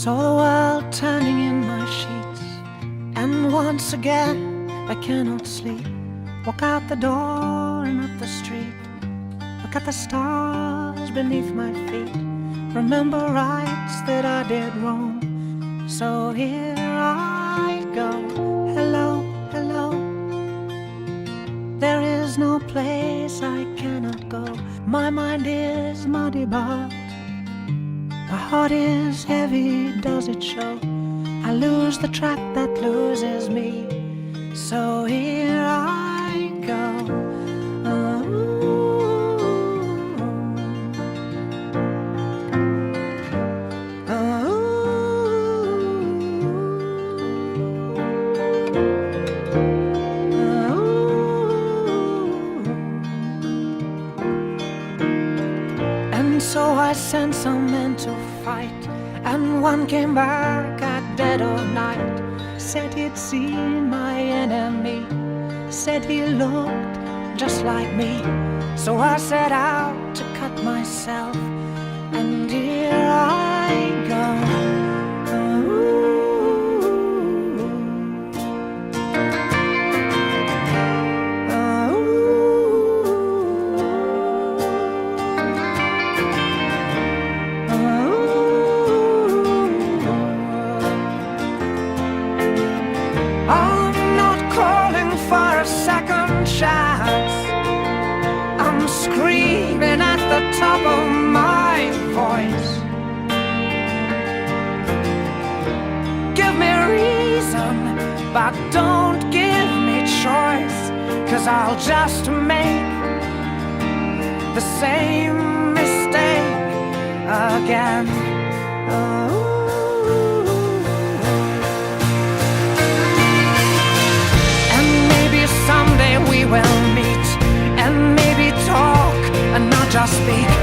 Saw the world turning in my sheets, and once again I cannot sleep. Walk out the door and up the street, look at the stars beneath my feet, remember rights that I did wrong. So here I go. Hello, hello. There is no place I cannot go. My mind is muddy, but my heart is heavy, does it show? I lose the track that loses me. So here I go. And so I sent some men to fight, and one came back at dead of night. Said he'd seen my enemy, said he looked just like me. So I set out to cut myself, and here I go. I'm not calling for a second chance, I'm screaming at the top of my voice. Give me reason, but don't give me choice, 'cause I'll just make the same mistake again. Someday we will meet, and maybe talk and not just speak.